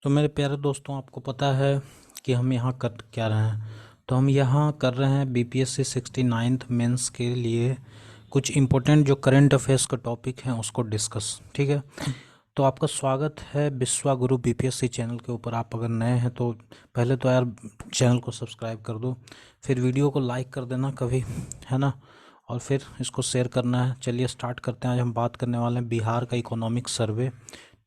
तो मेरे प्यारे दोस्तों, आपको पता है कि हम यहाँ कर क्या रहे हैं। तो हम यहाँ कर रहे हैं बीपीएससी 69th मेंस के लिए कुछ इम्पोर्टेंट जो करंट अफेयर्स का टॉपिक हैं उसको डिस्कस। ठीक है, तो आपका स्वागत है विश्वा गुरु बीपीएससी चैनल के ऊपर। आप अगर नए हैं तो पहले तो यार चैनल को सब्सक्राइब कर दो, फिर वीडियो को लाइक कर देना कभी, है ना, और फिर इसको शेयर करना है। चलिए स्टार्ट करते हैं। आज हम बात करने वाले हैं बिहार का इकोनॉमिक सर्वे।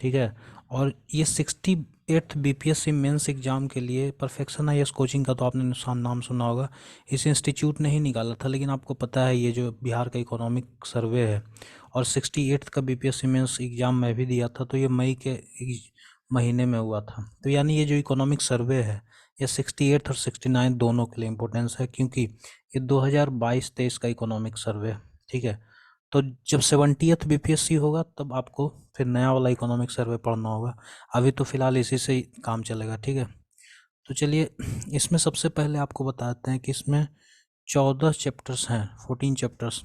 ठीक है, और ये 68th बीपीएससी मेंस एग्ज़ाम के लिए परफेक्शन आईएएस कोचिंग का तो आपने नाम सुना होगा। इस इंस्टीट्यूट ने ही निकाला था, लेकिन आपको पता है ये जो बिहार का इकोनॉमिक सर्वे है और 68th का बीपीएससी मेंस एग्ज़ाम मैं भी दिया था, तो ये मई के महीने में हुआ था। तो यानी ये जो इकोनॉमिक सर्वे है ये 68 और 69 दोनों के लिए इम्पोर्टेंस है, क्योंकि ये 2022-23 का इकोनॉमिक सर्वे है। ठीक है, तो जब 70th बीपीएससी होगा तब आपको फिर नया वाला इकोनॉमिक सर्वे पढ़ना होगा। अभी तो फ़िलहाल इसी से ही काम चलेगा। ठीक है, तो चलिए इसमें सबसे पहले आपको बताते हैं कि इसमें 14 चैप्टर्स हैं, 14 चैप्टर्स।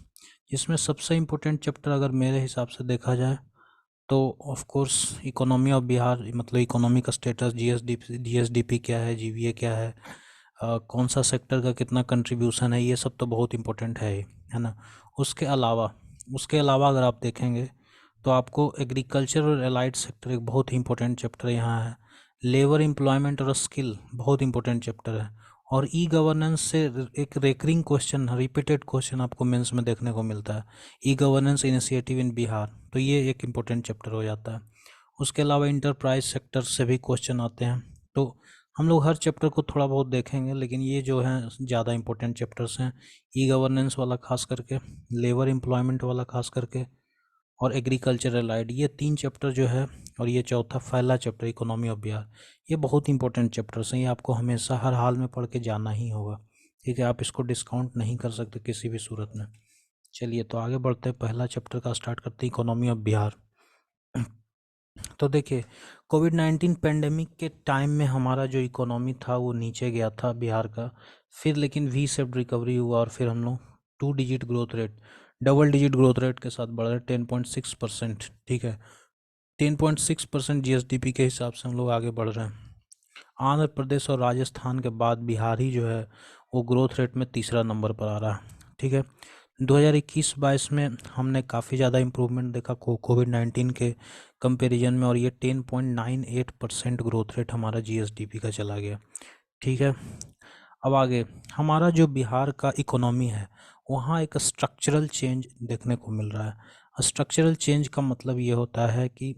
जिसमें सबसे इम्पोर्टेंट चैप्टर अगर मेरे हिसाब से देखा जाए तो of course economy of Bihar, मतलब इकोनॉमी का स्टेटस, जीएसडीपी क्या है, जीवीए क्या है, कौन सा सेक्टर का कितना कंट्रीब्यूशन है, ये सब तो बहुत इम्पोर्टेंट है ना। उसके अलावा अगर आप देखेंगे तो आपको एग्रीकल्चर और एलाइड सेक्टर एक बहुत ही इंपॉर्टेंट चैप्टर यहाँ है। लेबर एम्प्लॉयमेंट और स्किल बहुत इंपॉर्टेंट चैप्टर है। और ई गवर्नेंस से एक रेकरिंग क्वेश्चन, रिपीटेड क्वेश्चन आपको मेंस में देखने को मिलता है, e governance initiative in Bihar. तो ये एक इम्पोर्टेंट चैप्टर हो जाता है। उसके अलावा इंटरप्राइज सेक्टर से भी क्वेश्चन आते हैं। तो हम लोग हर चैप्टर को थोड़ा बहुत देखेंगे, लेकिन ये जो है ज़्यादा इंपॉर्टेंट चैप्टर्स हैं। ई गवर्नेंस वाला खास करके, लेबर एम्प्लॉयमेंट वाला खास करके, और एग्रीकल्चर एलाइड, ये 3 चैप्टर जो है, और ये चौथा पहला चैप्टर इकोनॉमी ऑफ बिहार, ये बहुत इंपॉर्टेंट चैप्टर्स हैं। ये आपको हमेशा हर हाल में पढ़ के जाना ही होगा। ठीक है, आप इसको डिस्काउंट नहीं कर सकते किसी भी सूरत में। चलिए तो आगे बढ़ते हैं, पहला चैप्टर का स्टार्ट करते हैं, इकोनॉमी ऑफ बिहार। तो देखिए, कोविड-19 पेंडेमिक के टाइम में हमारा जो इकोनॉमी था वो नीचे गया था बिहार का। फिर लेकिन वी शेप्ड रिकवरी हुआ और फिर हम लोग 2 digit growth rate, double digit growth rate के साथ बढ़ रहे, 10.6%। ठीक है, 10.6% जीएसडीपी के हिसाब से हम लोग आगे बढ़ रहे हैं। आंध्र प्रदेश और राजस्थान के बाद बिहार ही जो है वो ग्रोथ रेट में तीसरा नंबर पर आ रहा है। ठीक है, 2021-22 में हमने काफ़ी ज़्यादा इम्प्रूवमेंट देखा कोविड-19 के कंपैरिजन में, और ये 10.98% ग्रोथ रेट हमारा जीएसडीपी का चला गया। ठीक है, अब आगे हमारा जो बिहार का इकोनॉमी है वहाँ एक स्ट्रक्चरल चेंज देखने को मिल रहा है। स्ट्रक्चरल चेंज का मतलब ये होता है कि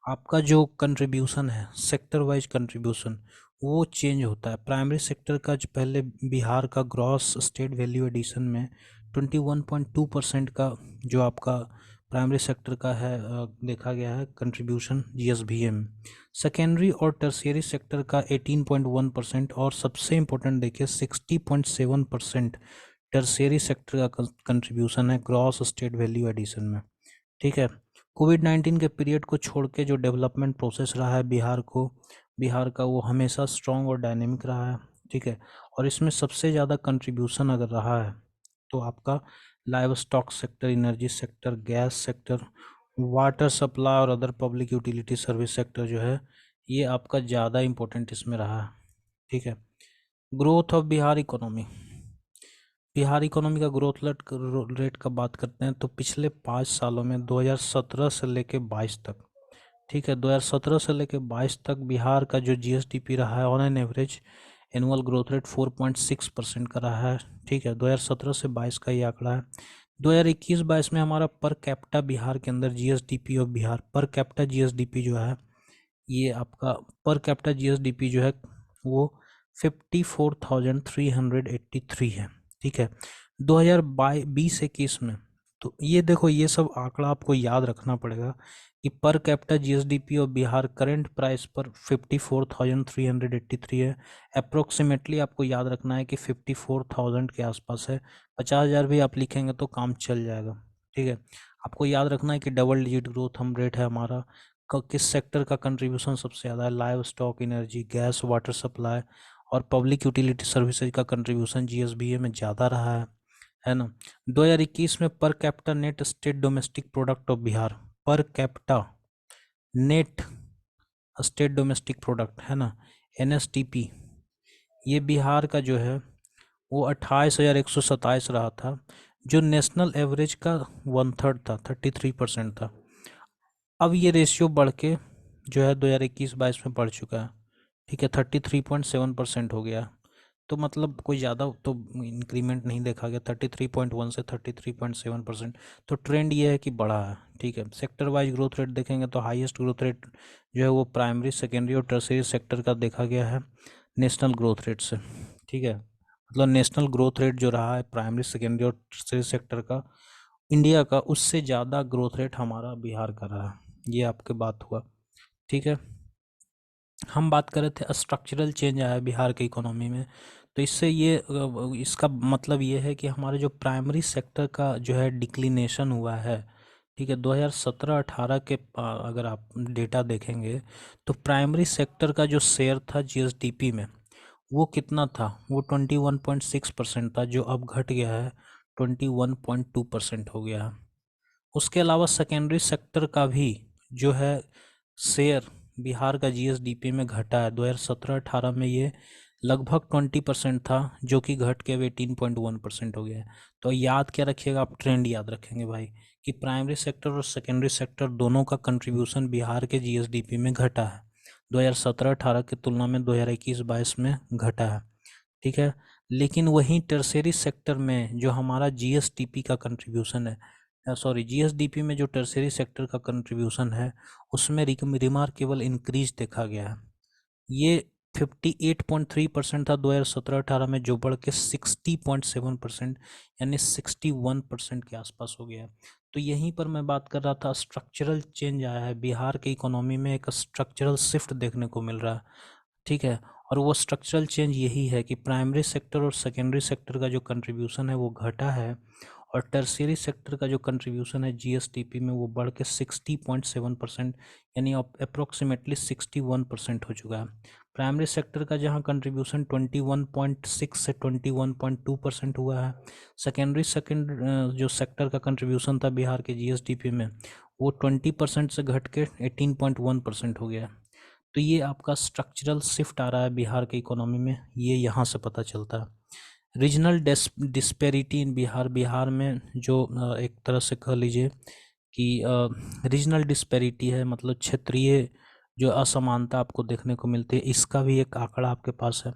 आपका जो कंट्रीब्यूशन है, सेक्टर वाइज कंट्रीब्यूशन, वो चेंज होता है। प्राइमरी सेक्टर का जो पहले बिहार का ग्रॉस स्टेट वैल्यू एडिशन में 21.2% का जो आपका प्राइमरी सेक्टर का है देखा गया है कंट्रीब्यूशन जीएसबीएम। सेकेंडरी और टर्शियरी सेक्टर का 18.1%, और सबसे इम्पोर्टेंट देखिए 60.7% टर्शियरी सेक्टर का कंट्रीब्यूशन है ग्रॉस स्टेट वैल्यू एडिशन में। ठीक है, कोविड-19 के पीरियड को छोड़ के जो डेवलपमेंट प्रोसेस रहा है बिहार का, वो हमेशा स्ट्रॉन्ग और डायनेमिक रहा है। ठीक है, और इसमें सबसे ज़्यादा कंट्रीब्यूशन अगर रहा है तो आपका livestock sector, energy sector, gas sector, water supply और other public utility service sector जो है, ये आपका ज़्यादा इम्पोर्टेंट इसमें रहा है। ठीक है, growth of Bihar economy, Bihar economy का ग्रोथ रेट का बात करते हैं तो पिछले 5 सालों में 2017 से लेके 22 तक, ठीक है, 2017 से लेके 22 तक बिहार का जो जीएसडीपी रहा है on an average annual growth rate 4.6% का रहा है। ठीक है, 2017 से 22 का ये आंकड़ा है। 2021-22 में हमारा पर कैपिटा बिहार के अंदर GSDP of Bihar, per capita GSDP जो है, ये आपका पर कैपिटा जीएसडीपी जो है वो 54,383 है। ठीक है, 2020-21 में, तो ये देखो, ये सब आंकड़ा आपको याद रखना पड़ेगा कि पर कैपिटा जीएसडीपी और बिहार करंट प्राइस पर 54,383 है। अप्रोक्सीमेटली आपको याद रखना है कि 54,000 के आसपास है। 50,000 भी आप लिखेंगे तो काम चल जाएगा। ठीक है, आपको याद रखना है कि डबल डिजिट ग्रोथ हम रेट है हमारा। किस सेक्टर का कंट्रीब्यूशन सबसे ज़्यादा है, live stock, energy, gas, water supply और पब्लिक यूटिलिटी सर्विसेज का कंट्रीब्यूशन जीएसबीए में ज़्यादा रहा है ना। 2021 में per capita net state domestic product of Bihar, per capita net state domestic product है ना, NSDP, ये बिहार का जो है वो 28,127 रहा था, जो नेशनल एवरेज का 1/3 था, 33% था। अब ये रेशियो बढ़ के जो है 2021-22 में बढ़ चुका है, ठीक है, 33.7% हो गया। तो मतलब कोई ज़्यादा तो इंक्रीमेंट नहीं देखा गया, 33.1 से 33.7%। तो ट्रेंड ये है कि बढ़ा है, ठीक है। सेक्टर वाइज ग्रोथ रेट देखेंगे तो हाईएस्ट ग्रोथ रेट जो है वो प्राइमरी, सेकेंडरी और टर्शियरी सेक्टर का देखा गया है नेशनल ग्रोथ रेट से, ठीक है। मतलब नेशनल ग्रोथ रेट जो रहा है प्राइमरी, सेकेंडरी और टर्शियरी सेक्टर का इंडिया का, उससे ज़्यादा ग्रोथ रेट हमारा बिहार का रहा है। ये आपके बात हुआ, ठीक है। हम बात कर रहे थे स्ट्रक्चरल चेंज आया है बिहार के इकोनॉमी में, तो इससे ये इसका मतलब ये है कि हमारे जो प्राइमरी सेक्टर का जो है डिक्लिनेशन हुआ है, ठीक है। 2017-18 के अगर आप डेटा देखेंगे तो प्राइमरी सेक्टर का जो शेयर था GSDP में वो कितना था, वो 21.6% था, जो अब घट गया है 21.2% हो गया है। उसके अलावा सेकेंडरी सेक्टर का भी जो है शेयर बिहार का GSDP में घटा है। 2017-18 में ये लगभग 20% था, जो कि घट के अब 18.1% हो गया है। तो याद क्या रखिएगा आप, ट्रेंड याद रखेंगे भाई, कि प्राइमरी सेक्टर और सेकेंडरी सेक्टर दोनों का कंट्रीब्यूशन बिहार के GSDP में घटा है। 2017-18 की तुलना में 2021-22 में घटा है, ठीक है। लेकिन वहीं टर्शरी सेक्टर में जो हमारा GSDP का कंट्रीब्यूशन है, सॉरी GSDP में जो टर्शरी सेक्टर का कंट्रीब्यूशन है, उसमें रिमार्केबल इंक्रीज देखा गया है। ये 58.3% था 2017-18 में, जो बढ़ के 60.7% यानी 61% के आसपास हो गया है। तो यहीं पर मैं बात कर रहा था, स्ट्रक्चरल चेंज आया है बिहार के इकोनॉमी में, एक स्ट्रक्चरल शिफ्ट देखने को मिल रहा है, ठीक है। और वो स्ट्रक्चरल चेंज यही है कि प्राइमरी सेक्टर और सेकेंडरी सेक्टर का जो कंट्रीब्यूशन है वो घटा है, और टर्शियरी सेक्टर का जो कंट्रीब्यूशन है GSDP में वो बढ़ के 60.7% यानी अप्रोक्सीमेटली 61% हो चुका है। प्राइमरी सेक्टर का जहां कंट्रीब्यूशन 21.6 से 21.2% हुआ है, सेकेंड जो सेक्टर का कंट्रीब्यूशन था बिहार के GSDP में वो 20% से घट के 18.1% हो गया है। तो ये आपका स्ट्रक्चरल शिफ्ट आ रहा है बिहार के इकोनॉमी में, ये यहाँ से पता चलता है। रीजनल डिस्पेरिटी इन बिहार, बिहार में जो एक तरह से कह लीजिए कि रीजनल डिस्पेरिटी है, मतलब क्षेत्रीय जो असमानता आपको देखने को मिलती है, इसका भी एक आंकड़ा आपके पास है।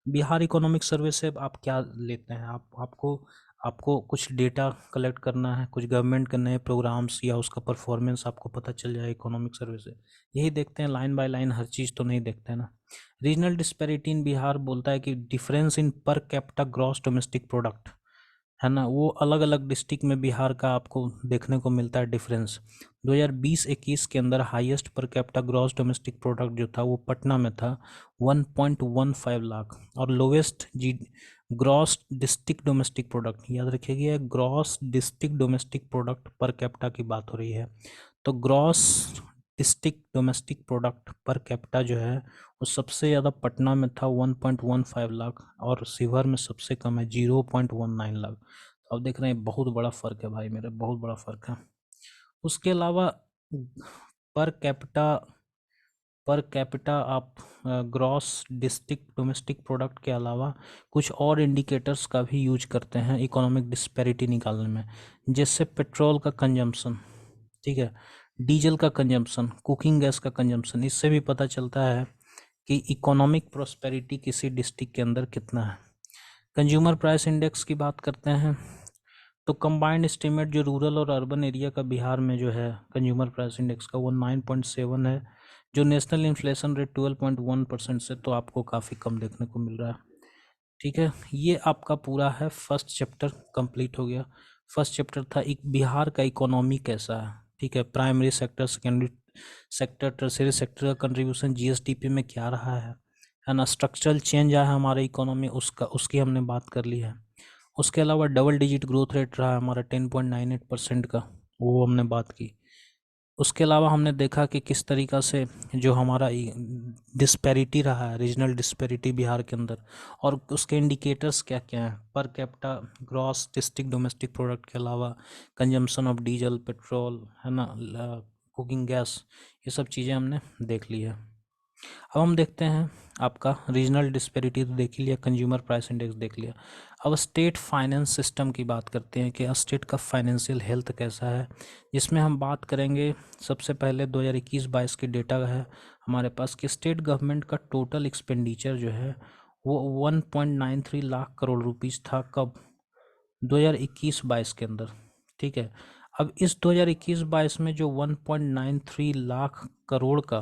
बिहार इकोनॉमिक सर्वे से आप क्या लेते हैं, आपको आपको कुछ डेटा कलेक्ट करना है, कुछ गवर्नमेंट के नए प्रोग्राम्स या उसका परफॉर्मेंस आपको पता चल जाए इकोनॉमिक सर्वे से, यही देखते हैं लाइन बाय लाइन, हर चीज़ तो नहीं देखते हैं ना। रीजनल डिस्पैरिटी इन बिहार बोलता है कि difference in per capita gross domestic product, है ना, वो अलग अलग डिस्ट्रिक्ट में बिहार का आपको देखने को मिलता है डिफरेंस। 2020-21 के अंदर highest per capita gross domestic product जो था वो पटना में था 1.15 लाख, और lowest gross district domestic product, याद रखिएगा gross district domestic product per capita की बात हो रही है, तो gross district domestic product per capita जो है वो सबसे ज़्यादा पटना में था 1.15 लाख, और शिवहर में सबसे कम है 0.19 लाख। तो आप देख रहे हैं बहुत बड़ा फ़र्क है भाई मेरे, बहुत बड़ा फ़र्क है। उसके अलावा पर कैपिटा आप ग्रॉस डिस्ट्रिक्ट डोमेस्टिक प्रोडक्ट के अलावा कुछ और इंडिकेटर्स का भी यूज करते हैं इकोनॉमिक डिस्पैरिटी निकालने में, जैसे पेट्रोल का कंजम्पशन, ठीक है, डीजल का कंजम्पशन, कुकिंग गैस का कंजम्पशन, इससे भी पता चलता है कि इकोनॉमिक प्रोस्पेरिटी किसी डिस्ट्रिक्ट के अंदर कितना है। कंज्यूमर प्राइस इंडेक्स की बात करते हैं तो कंबाइंड एस्टीमेट जो रूरल और अर्बन एरिया का बिहार में जो है कंज्यूमर प्राइस इंडेक्स का वो 9.7 है, जो नेशनल इन्फ्लेशन रेट 12.1% से तो आपको काफ़ी कम देखने को मिल रहा है, ठीक है। ये आपका पूरा है फर्स्ट चैप्टर कंप्लीट हो गया। फर्स्ट चैप्टर था एक बिहार का इकोनॉमी कैसा है, ठीक है, primary sector, secondary sector, tertiary sector का कंट्रीब्यूशन GSDP में क्या रहा है ना, स्ट्रक्चरल चेंज आया है हमारे इकोनॉमी, उसकी हमने बात कर ली है। उसके अलावा डबल डिजिट ग्रोथ रेट रहा है हमारा 10.98% का, वो हमने बात की। उसके अलावा हमने देखा कि किस तरीक़ा से जो हमारा डिस्पैरिटी रहा है, रीजनल डिस्पैरिटी बिहार के अंदर, और उसके इंडिकेटर्स क्या क्या हैं, per capita gross district domestic product के अलावा कंजम्पशन ऑफ डीजल, पेट्रोल, है ना, कुकिंग गैस, ये सब चीज़ें हमने देख ली है। अब हम देखते हैं आपका रीजनल डिस्पेरिटी तो देख ही लिया, कंज्यूमर प्राइस इंडेक्स देख लिया। अब स्टेट फाइनेंस सिस्टम की बात करते हैं कि स्टेट का फाइनेंशियल हेल्थ कैसा है, जिसमें हम बात करेंगे सबसे पहले 2021-22 के डेटा है हमारे पास कि स्टेट गवर्नमेंट का टोटल एक्सपेंडिचर जो है वो 1.93 लाख करोड़ रुपीस था। कब? 2021-22 के अंदर। ठीक है। अब इस 2021-22 में जो 1.93 लाख करोड़ का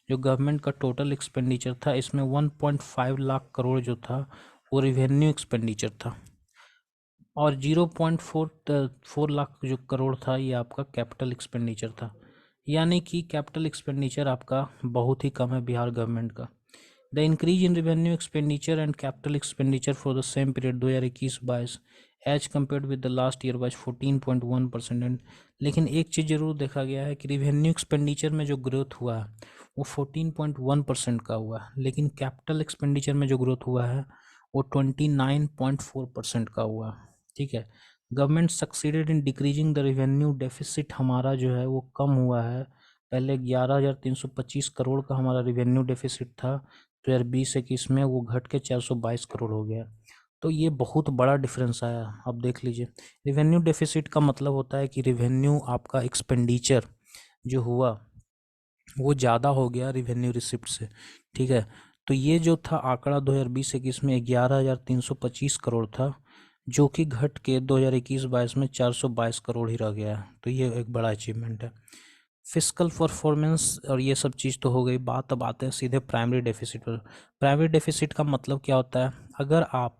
जो गवर्नमेंट का टोटल एक्सपेंडिचर था, इसमें 1.5 लाख करोड़ जो था वो रिवेन्यू एक्सपेंडिचर था, और 0.4 लाख जो करोड़ था ये आपका कैपिटल एक्सपेंडिचर था। यानी कि कैपिटल एक्सपेंडिचर आपका बहुत ही कम है बिहार गवर्नमेंट का। The increase in revenue expenditure and capital expenditure for the same period 2021-22 as compared with the last year was 14.1%। लेकिन एक चीज़ जरूर देखा गया है कि रिवेन्यू एक्सपेंडिचर में जो ग्रोथ हुआ है वो 14.1% का हुआ है, लेकिन कैपिटल एक्सपेंडिचर में जो ग्रोथ हुआ है वो 29.4% का हुआ है। ठीक है। Government succeeded in decreasing the revenue deficit, हमारा जो है वो कम हुआ है। पहले 11,325 करोड़ का हमारा रेवेन्यू डेफिसिट था 2020-21 में, वो घट के 422 करोड़ हो गया। तो ये बहुत बड़ा डिफरेंस आया। अब देख लीजिए, रेवेन्यू डेफिसिट का मतलब होता है कि रेवेन्यू आपका एक्सपेंडिचर जो हुआ वो ज़्यादा हो गया रेवेन्यू रिसिप्ट से। ठीक है। तो ये जो था आंकड़ा 2020-21 में 11,325 करोड़ था, जो कि घट के 2021-22 में 422 करोड़ ही रह गया है। तो ये एक बड़ा अचीवमेंट है। फिस्कल परफॉर्मेंस और ये सब चीज़ तो हो गई बात। अब आते हैं सीधे प्राइमरी डेफिसिट पर। प्राइमरी डेफिसिट का मतलब क्या होता है? अगर आप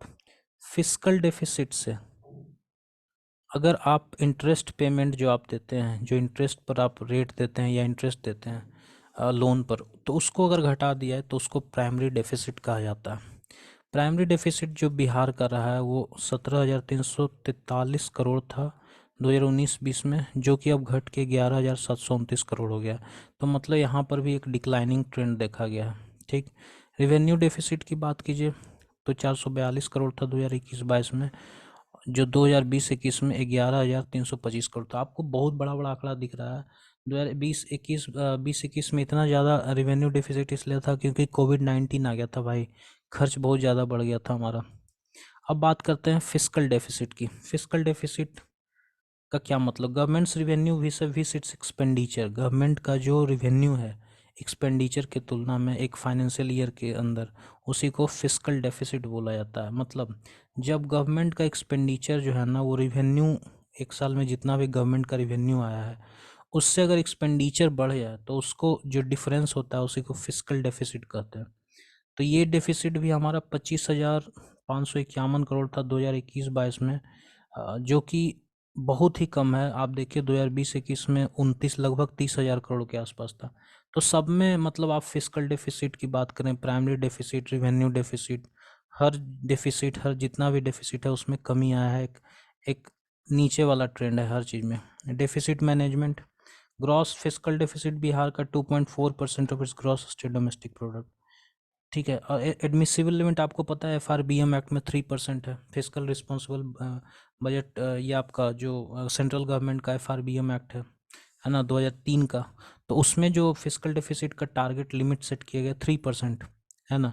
फिस्कल डेफिसिट से, अगर आप इंटरेस्ट पेमेंट जो आप देते हैं, जो इंटरेस्ट पर आप रेट देते हैं या इंटरेस्ट देते हैं लोन पर, तो उसको अगर घटा दिया है तो उसको प्राइमरी डेफिसिट कहा जाता है। प्राइमरी डेफिसिट जो बिहार का रहा है वो 17,343 करोड़ था 2019-20 में, जो कि अब घट के 11,729 करोड़ हो गया। तो मतलब यहाँ पर भी एक डिक्लाइनिंग ट्रेंड देखा गया है। ठीक। रेवेन्यू डेफिसिट की बात कीजिए तो 442 करोड़ था 2021-22 में, जो 2020-21 में 11,325 करोड़ था। आपको बहुत बड़ा बड़ा आंकड़ा दिख रहा है। 2020-21 में इतना ज़्यादा रेवेन्यू डेफिसिट इसलिए था क्योंकि कोविड-19 आ गया था भाई, खर्च बहुत ज़्यादा बढ़ गया था हमारा। अब बात करते हैं फिस्कल डेफिसिट की। फिस्कल डेफिसिट का क्या मतलब? Governments revenue vis it's expenditure, government का जो रिवेन्यू है एक्सपेंडिचर के तुलना में एक फाइनेंशियल ईयर के अंदर, उसी को फिस्कल डेफिसिट बोला जाता है। मतलब जब गवर्नमेंट का एक्सपेंडिचर जो है ना वो रिवेन्यू, एक साल में जितना भी गवर्नमेंट का रिवेन्यू आया है उससे अगर एक्सपेंडिचर बढ़ जाए तो उसको जो डिफरेंस होता है उसी को फिस्कल डेफिसिट कहते हैं। तो ये डेफिसिट भी हमारा 25,551 करोड़ था 2021-22 में, जो कि बहुत ही कम है। आप देखिए 2020-21 में 29 लगभग 30,000 करोड़ के आसपास था। तो सब में मतलब आप फिस्कल डेफिसिट की बात करें, प्राइमरी डेफिसिट, रिवेन्यू डेफिसिट, हर डेफिसिट, हर जितना भी डेफिसिट है उसमें कमी आया है। एक नीचे वाला ट्रेंड है हर चीज़ में। Deficit management, gross fiscal deficit Bihar का 2.4% of its gross state domestic product. ठीक है। और एडमिसिबल लिमिट आपको पता है FRBM एक्ट में 3% है। फिजिकल रिस्पॉन्सिबल बजट, ये आपका जो सेंट्रल गवर्नमेंट का FRBM एक्ट है ना 2003 का, तो उसमें जो फिजिकल डेफिसिट का टारगेट लिमिट सेट किया गया 3% है ना।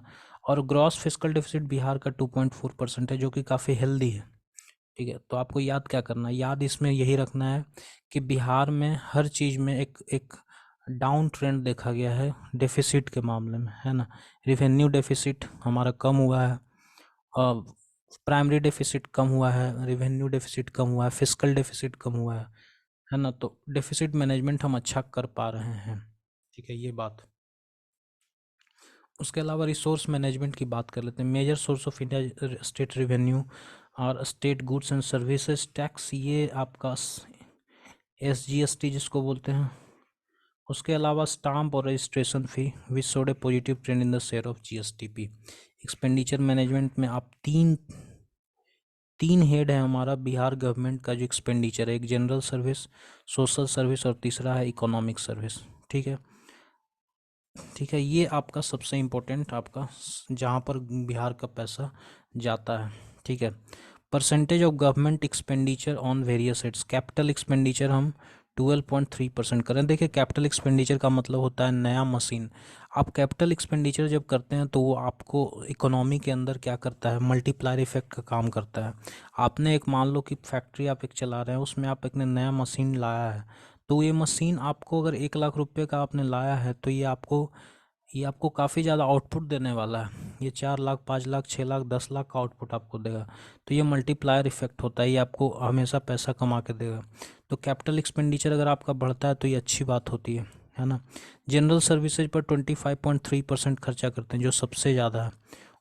और ग्रॉस फिजिकल डेफिसिट बिहार का 2.4% है, जो कि काफ़ी हेल्दी है। ठीक है। तो आपको याद क्या करना है? याद इसमें यही रखना है कि बिहार में हर चीज़ में एक एक डाउन ट्रेंड देखा गया है डेफिसिट के मामले में, है ना। रिवेन्यू डेफिसिट हमारा कम हुआ है, और प्राइमरी डेफिसिट कम हुआ है, रिवेन्यू डेफिसिट कम हुआ है, फिस्कल डेफिसिट कम हुआ है ना। तो डेफिसिट मैनेजमेंट हम अच्छा कर पा रहे हैं। ठीक है, ये बात। उसके अलावा रिसोर्स मैनेजमेंट की बात कर लेते हैं। Major source of India state revenue और state goods and services tax, ये आपका SGST जिसको बोलते हैं। उसके अलावा स्टाम्प और registration fee which showed A positive trend in the share of GSTP। Expenditure management में आप तीन तीन हेड है हमारा बिहार गवर्नमेंट का जो एक्सपेंडिचर है, एक जनरल सर्विस, सोशल सर्विस और तीसरा है इकोनॉमिक सर्विस। ठीक है। ठीक है, ये आपका सबसे इम्पोर्टेंट आपका जहाँ पर बिहार का पैसा जाता है। ठीक है। Percentage of government expenditure on various heads, capital expenditure हम 12.3% करें। देखिए कैपिटल एक्सपेंडिचर का मतलब होता है नया मशीन। आप कैपिटल एक्सपेंडिचर जब करते हैं तो वो आपको इकोनॉमी के अंदर क्या करता है, मल्टीप्लायर इफेक्ट का काम करता है। आपने एक मान लो कि फैक्ट्री आप एक चला रहे हैं, उसमें आप एक नया मशीन लाया है, तो ये मशीन आपको अगर 1 लाख रुपए का आपने लाया है तो ये आपको काफ़ी ज़्यादा आउटपुट देने वाला है। ये 4 लाख, 5 लाख, 6 लाख, 10 लाख का आउटपुट आपको देगा। तो ये मल्टीप्लायर इफेक्ट होता है, ये आपको हमेशा पैसा कमा के देगा। तो कैपिटल एक्सपेंडिचर अगर आपका बढ़ता है तो ये अच्छी बात होती है ना। जनरल सर्विसेज पर 25.3% खर्चा करते हैं, जो सबसे ज़्यादा है।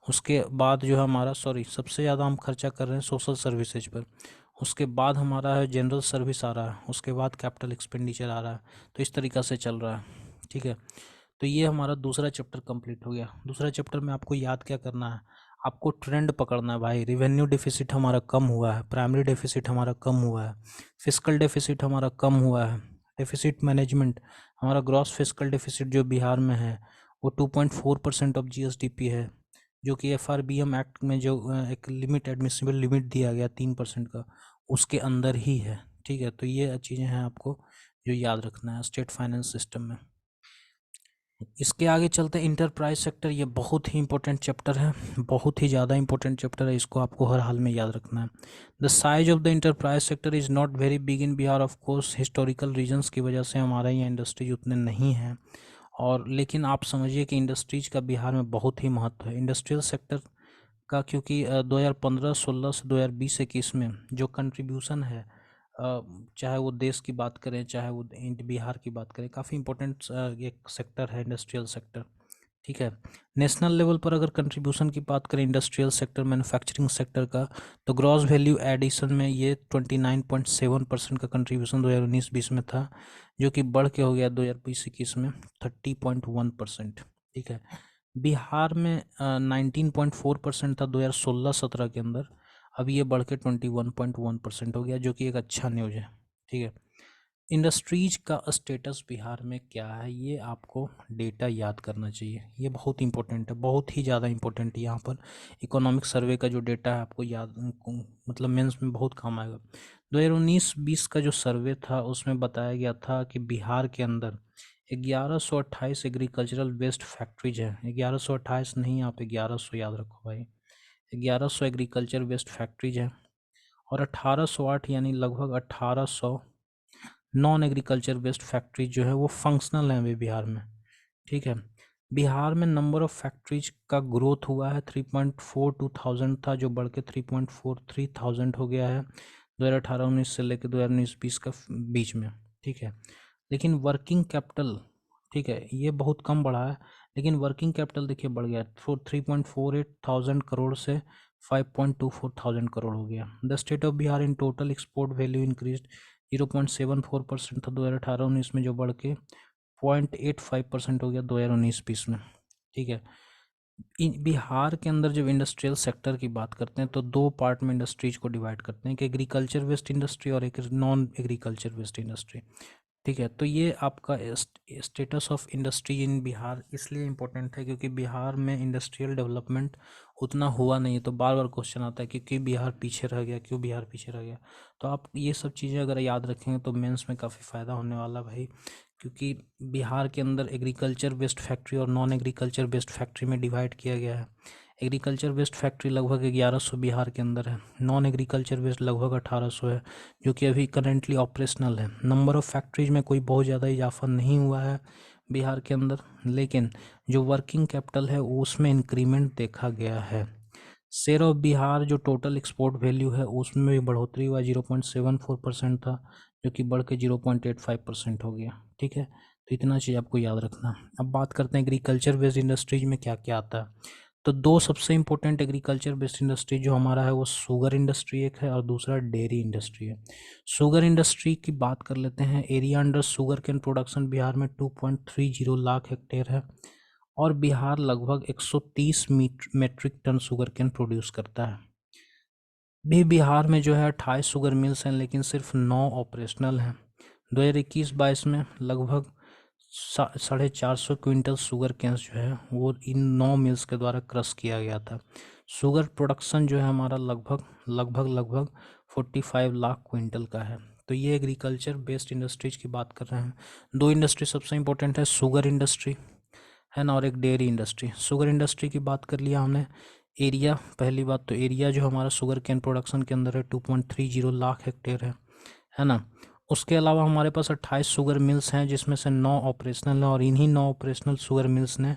उसके बाद जो है हमारा, सबसे ज़्यादा हम खर्चा कर रहे हैं सोशल सर्विसेज पर। उसके बाद हमारा है जनरल सर्विस आ रहा है, उसके बाद कैपिटल एक्सपेंडिचर आ रहा है। तो इस तरीक़ा से चल रहा है, ठीक है। तो ये हमारा दूसरा चैप्टर कंप्लीट हो गया। दूसरा चैप्टर में आपको याद क्या करना है, आपको ट्रेंड पकड़ना है भाई। रिवेन्यू डेफिसिट हमारा कम हुआ है, प्राइमरी डेफिसिट हमारा कम हुआ है, फिस्कल डेफिसिट हमारा कम हुआ है, डेफिसिट मैनेजमेंट हमारा, ग्रॉस फिस्कल डेफिसिट जो बिहार में है वो 2.4% ऑफ जीएसडीपी है, जो कि एफआरबीएम एक्ट में जो एक लिमिट, एडमिसिबल लिमिट दिया गया 3% का, उसके अंदर ही है, ठीक है। तो ये चीज़ें हैं आपको जो याद रखना है स्टेट फाइनेंस सिस्टम में। इसके आगे चलते हैं इंटरप्राइज सेक्टर। ये बहुत ही इंपॉर्टेंट चैप्टर है, बहुत ही ज़्यादा इंपॉर्टेंट चैप्टर है, इसको आपको हर हाल में याद रखना है। The size of the enterprise sector is not very big in Bihar. Of course historical reasons की वजह से हमारा यहाँ इंडस्ट्रीज उतने नहीं हैं, और लेकिन आप समझिए कि इंडस्ट्रीज का बिहार में बहुत ही महत्व है। इंडस्ट्रियल सेक्टर का, क्योंकि 2015-16 से 2020-21 में जो कंट्रीब्यूशन है, चाहे वो देश की बात करें चाहे वो बिहार की बात करें, काफ़ी इंपॉर्टेंट एक सेक्टर है इंडस्ट्रियल सेक्टर, ठीक है। नेशनल लेवल पर अगर कंट्रीब्यूशन की बात करें इंडस्ट्रियल सेक्टर, मैन्युफैक्चरिंग सेक्टर का, तो ग्रॉस वैल्यू एडिशन में ये 29.7% का कंट्रीब्यूशन 2019-20 में था, जो कि बढ़ के हो गया 2020-21 में 30.1%, ठीक है। बिहार में 19.4% था 2016-17 के अंदर, अभी ये बढ़ के 21.1% हो गया, जो कि एक अच्छा न्यूज़ है, ठीक है। इंडस्ट्रीज का स्टेटस बिहार में क्या है, ये आपको डेटा याद करना चाहिए, ये बहुत इंपॉर्टेंट है, बहुत ही ज़्यादा इंपॉर्टेंट है। यहाँ पर इकोनॉमिक सर्वे का जो डेटा है आपको याद, मतलब मेंस में बहुत काम आएगा। 2019-20 का जो सर्वे था उसमें बताया गया था कि बिहार के अंदर 1128 एग्रीकल्चरल वेस्ट फैक्ट्रीज हैं। 1128 नहीं, आप 1100 याद रखो भाई। 1100 एग्रीकल्चर वेस्ट फैक्ट्रीज हैं, और 1808 यानी लगभग 1800 नॉन एग्रीकल्चर वेस्ट फैक्ट्रीज जो है वो फंक्शनल हैं अभी बिहार में, ठीक है। बिहार में नंबर ऑफ़ फैक्ट्रीज का ग्रोथ हुआ है, 3.42,000 था जो बढ़ के 3.43,000 हो गया है 2018-19 से लेकर 2019-20 का बीच में, ठीक है। लेकिन वर्किंग कैपिटल, ठीक है, ये बहुत कम बढ़ा है, लेकिन वर्किंग कैपिटल देखिए बढ़ गया, 3.48,000 करोड़ से 5.24,000 करोड़ हो गया। The state of Bihar in total export value increase 0.74% था 2018-19 में, जो बढ़ के 0.85% हो गया 2019-20 में, ठीक है। बिहार के अंदर जब इंडस्ट्रियल सेक्टर की बात करते हैं तो दो पार्ट में इंडस्ट्रीज को डिवाइड करते हैं, एक एग्रीकल्चर वेस्ट इंडस्ट्री और एक नॉन एग्रीकल्चर वेस्ट इंडस्ट्री, ठीक है। तो ये आपका status of industry in Bihar इसलिए इम्पोर्टेंट है क्योंकि बिहार में इंडस्ट्रियल डेवलपमेंट उतना हुआ नहीं है। तो बार बार क्वेश्चन आता है कि क्यों बिहार पीछे रह गया, क्यों बिहार पीछे रह गया। तो आप ये सब चीज़ें अगर याद रखेंगे तो मेंस में काफ़ी फ़ायदा होने वाला भाई, क्योंकि बिहार के अंदर एग्रीकल्चर वेस्ट फैक्ट्री और नॉन एग्रीकल्चर वेस्ट फैक्ट्री में डिवाइड किया गया है। एग्रीकल्चर वेस्ट फैक्ट्री लगभग 1100 बिहार के अंदर है, नॉन एग्रीकल्चर वेस्ट लगभग 1800 है, जो कि अभी करेंटली ऑपरेशनल है। नंबर ऑफ़ फैक्ट्रीज में कोई बहुत ज़्यादा इजाफा नहीं हुआ है बिहार के अंदर, लेकिन जो वर्किंग कैपिटल है उसमें इंक्रीमेंट देखा गया है। शेयर ऑफ बिहार जो टोटल एक्सपोर्ट वैल्यू है उसमें भी बढ़ोतरी हुआ, 0.74% था, जो कि बढ़ के 0.85% हो गया, ठीक है। तो इतना चीज़ आपको याद रखना। अब बात करते हैं एग्रीकल्चर बेस्ड इंडस्ट्रीज में क्या क्या आता है। तो दो सबसे इंपॉर्टेंट एग्रीकल्चर बेस्ड इंडस्ट्री जो हमारा है वो शुगर इंडस्ट्री एक है और दूसरा डेयरी इंडस्ट्री है। शुगर इंडस्ट्री की बात कर लेते हैं। Area under sugar cane production Bihar में 2.30 लाख हेक्टेयर है, और बिहार लगभग 130 metric tonne sugar cane produce करता है। भी बिहार में जो है 28 शुगर मिल्स हैं, लेकिन सिर्फ 9 ऑपरेशनल हैं। 2021-22 में लगभग 450 क्विंटल शुगर केन्स जो है वो इन 9 मिल्स के द्वारा क्रश किया गया था। शुगर प्रोडक्शन जो है हमारा लगभग 45 लाख क्विंटल का है। तो ये एग्रीकल्चर बेस्ड इंडस्ट्रीज की बात कर रहे हैं। दो इंडस्ट्री सबसे इंपॉर्टेंट है, शुगर इंडस्ट्री है ना, और एक डेयरी इंडस्ट्री। शुगर इंडस्ट्री की बात कर लिया हमने। एरिया, पहली बात तो एरिया जो हमारा शुगर केन प्रोडक्शन के अंदर है 2.30 लाख हेक्टेयर है ना। उसके अलावा हमारे पास 28 शुगर मिल्स हैं, जिसमें से 9 ऑपरेशनल हैं, और इन्हीं 9 ऑपरेशनल शुगर मिल्स ने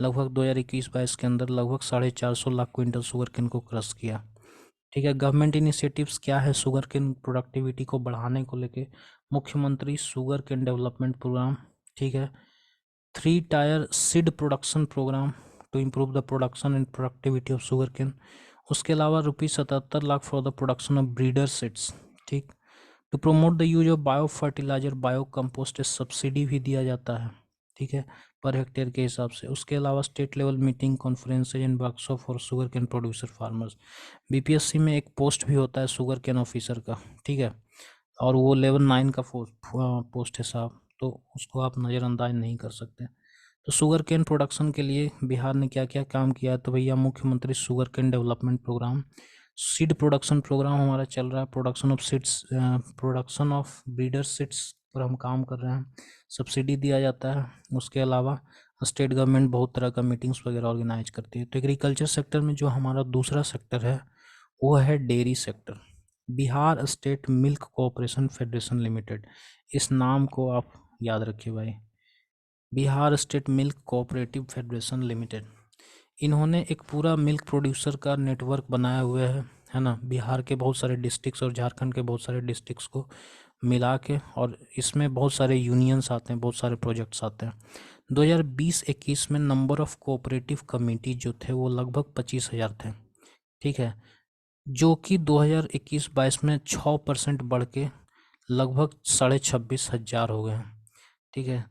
लगभग 2021-22 के अंदर लगभग 450 लाख क्विंटल शुगर केन को क्रश किया। ठीक है, गवर्नमेंट इनिशिएटिव्स क्या है शुगर केन प्रोडक्टिविटी को बढ़ाने को लेके? मुख्यमंत्री शुगर केन डेवलपमेंट प्रोग्राम, ठीक है, 3 tier seed production programme to improve the production and productivity of sugarcane. उसके अलावा ₹77 lakh for the production of breeder seeds. ठीक, to promote the use of bio fertilizer, bio compost subsidy भी दिया जाता है, ठीक है, पर हेक्टेयर के हिसाब से। उसके अलावा state level meeting, conferences and workshop for sugar cane producer farmers. BPSC में एक पोस्ट भी होता है शुगर केन ऑफिसर का, ठीक है, और वो लेवल 9 का पोस्ट है साहब, तो उसको आप नज़रअंदाज नहीं कर सकते। तो शुगर केन प्रोडक्शन के लिए बिहार ने क्या क्या काम किया है? तो भैया मुख्यमंत्री sugar cane development programme, seed production programme हमारा चल रहा है, production of seeds, production of breeder seeds पर हम काम कर रहे हैं, सब्सिडी दिया जाता है। उसके अलावा स्टेट गवर्नमेंट बहुत तरह का मीटिंग्स वगैरह ऑर्गेनाइज करती है। तो एग्रीकल्चर सेक्टर में जो हमारा दूसरा सेक्टर है वो है dairy sector. Bihar state milk cooperation federation limited, इस नाम को आप याद रखिए भाई, Bihar state milk cooperative federation limited. इन्होंने एक पूरा मिल्क प्रोड्यूसर का नेटवर्क बनाया हुआ है ना, बिहार के बहुत सारे डिस्ट्रिक्ट्स और झारखंड के बहुत सारे डिस्ट्रिक्ट्स को मिला के, और इसमें बहुत सारे यूनियंस आते हैं, बहुत सारे प्रोजेक्ट्स आते हैं। 2020-21 में नंबर ऑफ कोऑपरेटिव कमेटी जो थे वो लगभग 25,000 थे, ठीक है, जो कि 2021-22 में 6% बढ़ के लगभग 26,500 हो गए हैं, ठीक है।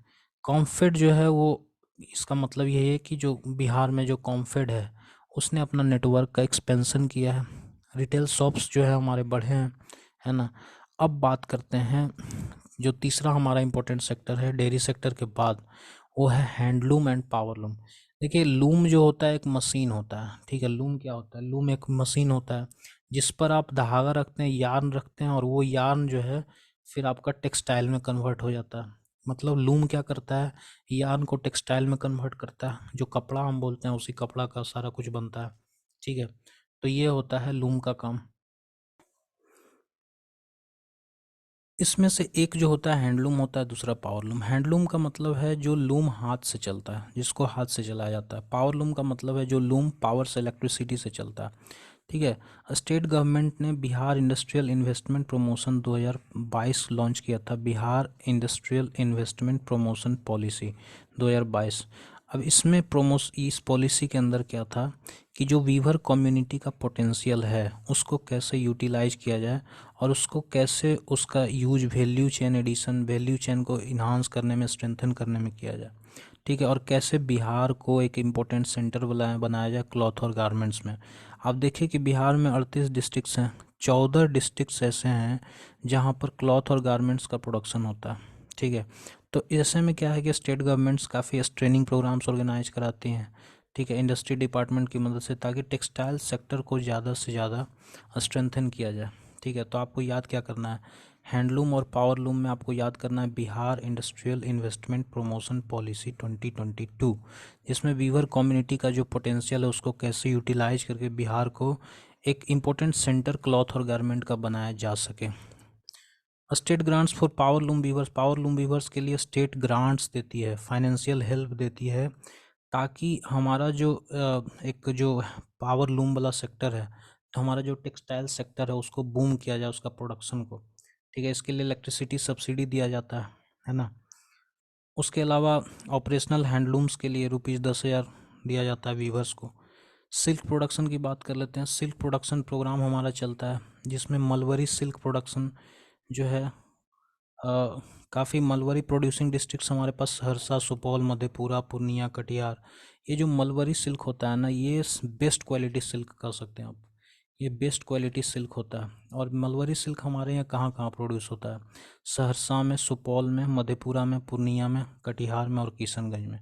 कॉम्फेड जो है वो, इसका मतलब ये है कि जो बिहार में जो कॉम्फेड है उसने अपना नेटवर्क का एक्सपेंशन किया है, रिटेल शॉप्स जो है हमारे बढ़े हैं, है ना। अब बात करते हैं जो तीसरा हमारा इम्पोर्टेंट सेक्टर है डेयरी सेक्टर के बाद, वो है हैंडलूम एंड पावरलूम। देखिए, लूम जो होता है एक मशीन होता है, ठीक है, लूम क्या होता है? लूम एक मशीन होता है जिस पर आप धागा रखते हैं, यार्न रखते हैं, और वो यार्न जो है फिर आपका टेक्सटाइल में कन्वर्ट हो जाता है। मतलब लूम क्या करता है? यार्न को टेक्सटाइल में कन्वर्ट करता है, जो कपड़ा हम बोलते हैं उसी कपड़ा का सारा कुछ बनता है, ठीक है। तो ये होता है लूम का काम। इसमें से एक जो होता है हैंडलूम होता है, दूसरा पावरलूम। हैंडलूम का मतलब है जो लूम हाथ से चलता है, जिसको हाथ से चलाया जाता है। पावरलूम का मतलब है जो लूम पावर से, इलेक्ट्रिसिटी से चलता है, ठीक है। स्टेट गवर्नमेंट ने Bihar industrial investment promotion 2022 launch किया था, Bihar industrial investment promotion policy 2022। अब इसमें इस पॉलिसी के अंदर क्या था कि जो वीवर कम्युनिटी का पोटेंशियल है उसको कैसे यूटिलाइज किया जाए, और उसको कैसे उसका use value chain addition, value chain को इन्हांस करने में, स्ट्रेंथन करने में किया जाए, ठीक है, और कैसे बिहार को एक इम्पोर्टेंट सेंटर बनाया जाए क्लॉथ और गारमेंट्स में। आप देखिए कि बिहार में 38 डिस्ट्रिक्ट्स हैं, 14 डिस्ट्रिक्ट्स ऐसे हैं जहाँ पर क्लॉथ और गारमेंट्स का प्रोडक्शन होता है, ठीक है। तो ऐसे में क्या है कि स्टेट गवर्नमेंट्स काफ़ी ट्रेनिंग प्रोग्राम्स ऑर्गेनाइज कराती हैं, ठीक है, इंडस्ट्री डिपार्टमेंट की मदद से, ताकि टेक्सटाइल सेक्टर को ज़्यादा से ज़्यादा स्ट्रेंथन किया जाए, ठीक है। तो आपको याद क्या करना है? हैंडलूम और पावरलूम में आपको याद करना है Bihar industrial investment promotion policy 2022, जिसमें वीवर कम्युनिटी का जो पोटेंशियल है उसको कैसे यूटिलाइज करके बिहार को एक इम्पोर्टेंट सेंटर क्लॉथ और गारमेंट का बनाया जा सके। State grants for powerloom weavers, powerloom weavers के लिए स्टेट ग्रांट्स देती है, फाइनेंशियल हेल्प देती है, ताकि हमारा जो एक जो पावरलूम वाला सेक्टर है, तो हमारा जो टेक्सटाइल सेक्टर है उसको बूम किया जाए, उसका प्रोडक्शन को, ठीक है। इसके लिए इलेक्ट्रिसिटी सब्सिडी दिया जाता है ना। उसके अलावा ऑपरेशनल हैंडलूम्स के लिए ₹10,000 दिया जाता है वीवर्स को। सिल्क प्रोडक्शन की बात कर लेते हैं। सिल्क प्रोडक्शन प्रोग्राम हमारा चलता है, जिसमें मलबरी सिल्क प्रोडक्शन जो है, काफ़ी मलबरी प्रोड्यूसिंग डिस्ट्रिक्ट्स हमारे पास सहरसा, सुपौल, मधेपुरा, पूर्णिया, कटिहार। ये जो मलबरी सिल्क होता है ना, ये बेस्ट क्वालिटी सिल्क कह सकते हैं आप, ये बेस्ट क्वालिटी सिल्क होता है। और मलबरी सिल्क हमारे यहाँ कहाँ कहाँ प्रोड्यूस होता है? सहरसा में, सुपौल में, मधेपुरा में, पूर्णिया में, कटिहार में और किशनगंज में,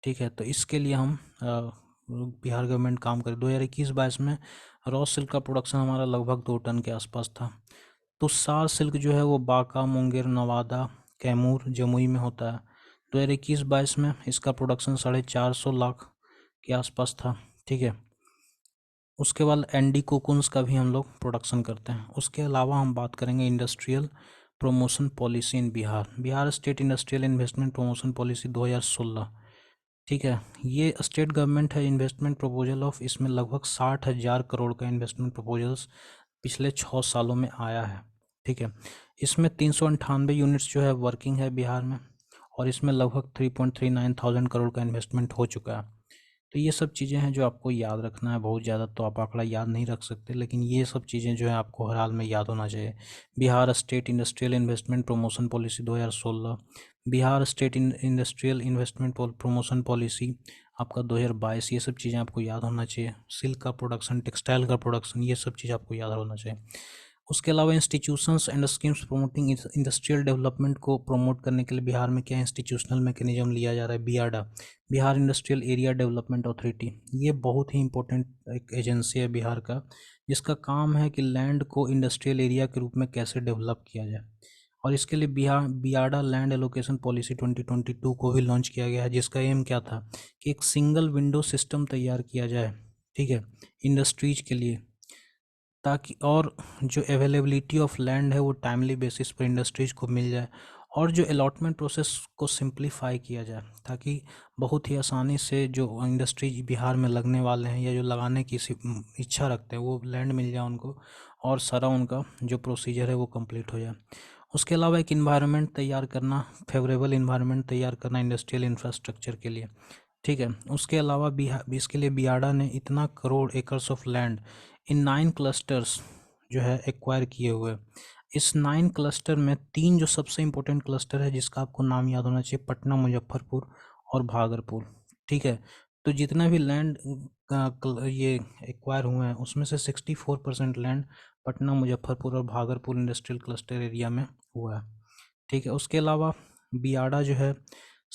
ठीक है। तो इसके लिए हम बिहार गवर्नमेंट काम करे। 2021-22 में रॉ सिल्क का प्रोडक्शन हमारा लगभग 2 टन के आसपास था। तुषार सिल्क जो है वो बांका, मुंगेर, नवादा, कैमूर, जमुई में होता है। 2021-22 में इसका प्रोडक्शन 450 लाख के आसपास था। ठीक है, उसके बाद एंडी कोकुन्स का भी हम लोग प्रोडक्शन करते हैं। उसके अलावा हम बात करेंगे industrial promotion policy in Bihar, Bihar state industrial investment promotion policy 2016। ठीक है, ये स्टेट गवर्नमेंट है इन्वेस्टमेंट प्रपोजल ऑफ, इसमें लगभग 60,000 करोड़ का इन्वेस्टमेंट प्रपोजल्स पिछले 6 सालों में आया है। ठीक है, इसमें 398 यूनिट्स जो है वर्किंग है बिहार में, और इसमें लगभग 3.39 थाउजेंड करोड़ का इन्वेस्टमेंट हो चुका है। तो ये सब चीज़ें हैं जो आपको याद रखना है। बहुत ज़्यादा तो आप आंकड़ा याद नहीं रख सकते, लेकिन ये सब चीज़ें जो है आपको हर हाल में याद होना चाहिए। Bihar state industrial investment promotion policy 2016, Bihar state industrial investment promotion policy आपका 2022, ये सब चीज़ें आपको याद होना चाहिए। सिल्क का प्रोडक्शन, टेक्सटाइल का प्रोडक्शन, ये सब चीज़ आपको याद होना चाहिए। उसके अलावा institutions and schemes promoting industrial development को प्रमोट करने के लिए बिहार में क्या इंस्टीट्यूशनल मैकेनिज्म लिया जा रहा है? BIADA, Bihar industrial area development authority. ये बहुत ही इंपॉर्टेंट एक एजेंसी है बिहार का, जिसका काम है कि लैंड को इंडस्ट्रियल एरिया के रूप में कैसे डेवलप किया जाए। और इसके लिए Bihar BIADA land allocation policy 2022 को भी लॉन्च किया गया है, जिसका एम क्या था कि एक सिंगल विंडो सिस्टम तैयार किया जाए। ठीक है, इंडस्ट्रीज के लिए, ताकि और जो अवेलेबिलिटी ऑफ लैंड है वो टाइमली बेसिस पर इंडस्ट्रीज को मिल जाए, और जो अलॉटमेंट प्रोसेस को सिंप्लीफाई किया जाए, ताकि बहुत ही आसानी से जो इंडस्ट्रीज बिहार में लगने वाले हैं या जो लगाने की इच्छा रखते हैं वो लैंड मिल जाए उनको, और सारा उनका जो प्रोसीजर है वो कंप्लीट हो जाए। उसके अलावा एक इन्वायरमेंट तैयार करना, फेवरेबल इन्वायरमेंट तैयार करना इंडस्ट्रियल इंफ्रास्ट्रक्चर के लिए। ठीक है, उसके अलावा बिहार इसके लिए बियाडा ने इतना crore acres of land in 9 clusters जो है एक्वायर किए हुए। इस 9 क्लस्टर में 3 जो सबसे इम्पोर्टेंट क्लस्टर है जिसका आपको नाम याद होना चाहिए, पटना, मुजफ्फरपुर और भागलपुर। ठीक है, तो जितना भी लैंड ये एक्वायर हुए हैं उसमें से 64% लैंड पटना, मुजफ्फरपुर और भागलपुर इंडस्ट्रियल क्लस्टर एरिया में हुआ है। ठीक है, उसके अलावा बियाडा जो है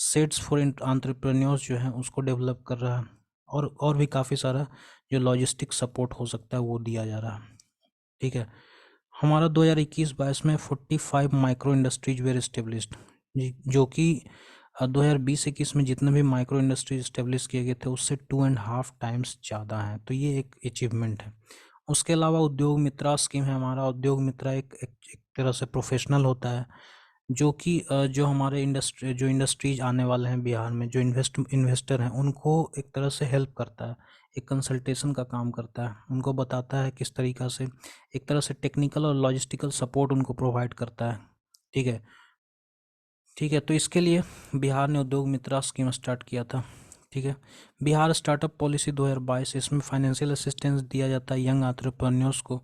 सेट्स फॉर एंटरप्रेन्योर्स जो है उसको डेवलप कर रहा है, और भी काफ़ी सारा जो लॉजिस्टिक सपोर्ट हो सकता है वो दिया जा रहा है। ठीक है, हमारा 2021-22 में 45 माइक्रो इंडस्ट्रीज वेर इस्टेब्लिश्ड, जो कि 2020-21 में जितने भी माइक्रो इंडस्ट्रीज इस्टेब्लिश किए गए थे उससे 2.5 टाइम्स ज़्यादा हैं। तो ये एक अचीवमेंट है। उसके अलावा उद्योग मित्रा स्कीम है हमारा। उद्योग मित्रा एक तरह से प्रोफेशनल होता है, जो कि जो हमारे इंडस्ट्रीज आने वाले हैं बिहार में, जो इन्वेस्टर हैं उनको एक तरह से हेल्प करता है, एक कंसल्टेशन का काम करता है, उनको बताता है किस तरीक़ा से, एक तरह से टेक्निकल और लॉजिस्टिकल सपोर्ट उनको प्रोवाइड करता है। ठीक है, ठीक है, तो इसके लिए बिहार ने उद्योग मित्रा स्कीम स्टार्ट किया था। ठीक है, बिहार स्टार्टअप पॉलिसी 2022, इसमें फाइनेंशियल असिस्टेंस दिया जाता है यंग एंटरप्रेन्योर्स को।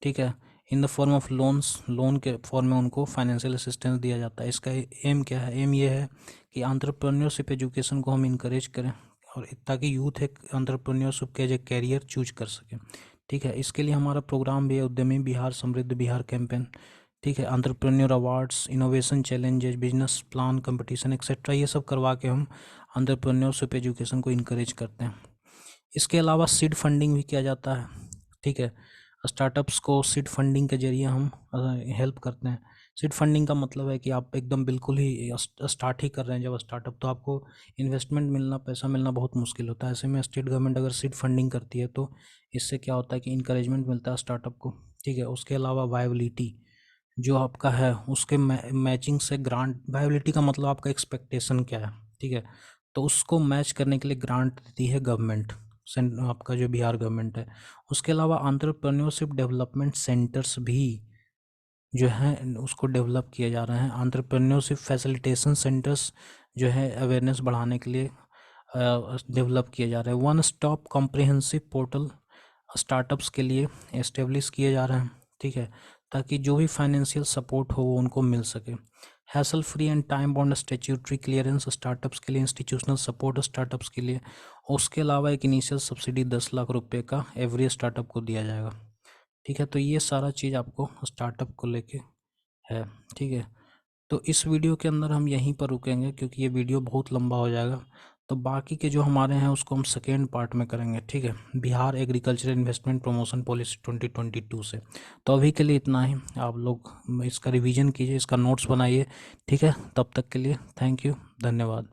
ठीक है, in the form of loans, loan के फॉर्म में उनको फाइनेंशियल असिस्टेंस दिया जाता है। इसका एम क्या है? एम ये है कि एंटरप्रेन्योरशिप एजुकेशन को हम इनकरेज करें, और ताकि यूथ एक एंटरप्रेन्योरशिप के एज ए कैरियर चूज कर सके। ठीक है, इसके लिए हमारा प्रोग्राम भी है उद्यमी बिहार समृद्ध बिहार कैंपेन। ठीक है, entrepreneur awards, innovation challenges, business plan competition etcetera, ये सब करवा के हम एंटरप्रेन्योरशिप एजुकेशन को इनकरेज करते हैं। इसके अलावा सीड फंडिंग भी किया जाता है। ठीक है, स्टार्टअप्स को सीड फंडिंग के जरिए हम हेल्प करते हैं। सीड फंडिंग का मतलब है कि आप एकदम बिल्कुल ही स्टार्ट ही कर रहे हैं जब स्टार्टअप, तो आपको इन्वेस्टमेंट मिलना, पैसा मिलना बहुत मुश्किल होता है। ऐसे में स्टेट गवर्नमेंट अगर सीड फंडिंग करती है तो इससे क्या होता है कि इंकरेजमेंट मिलता है स्टार्टअप को। ठीक है, उसके अलावा वायबिलिटी जो आपका है उसके मैचिंग से ग्रांट, वायबिलिटी का मतलब आपका एक्सपेक्टेशन क्या है। ठीक है, तो उसको मैच करने के लिए ग्रांट देती है गवर्नमेंट, आपका जो बिहार गवर्नमेंट है। उसके अलावा एंटरप्रेन्योरशिप डेवलपमेंट सेंटर्स भी जो हैं उसको डेवलप किए जा रहे हैं। एंटरप्रेन्योरशिप फैसिलिटेशन सेंटर्स जो है अवेयरनेस बढ़ाने के लिए डेवलप किए जा रहे हैं। One stop comprehensive portal startups के लिए एस्टेब्लिश किए जा रहे हैं। ठीक है, ताकि जो भी फाइनेंशियल सपोर्ट हो वो उनको मिल सके। Hassle free and time bound statutory clearance startups के लिए, इंस्टीट्यूशनल सपोर्ट स्टार्टअप्स के लिए। उसके अलावा एक इनिशियल सब्सिडी 10 लाख रुपए का एवरी स्टार्टअप को दिया जाएगा। ठीक है, तो ये सारा चीज़ आपको स्टार्टअप को लेके है। ठीक है, तो इस वीडियो के अंदर हम यहीं पर रुकेंगे क्योंकि ये वीडियो बहुत लंबा हो जाएगा। तो तो बाकी के जो हमारे हैं उसको हम सेकेंड पार्ट में करेंगे, ठीक है, Bihar agriculture investment promotion policy 2022 से। तो अभी के लिए इतना ही, आप लोग इसका रिवीजन कीजिए, इसका नोट्स बनाइए, ठीक है। तब तक के लिए थैंक यू, धन्यवाद।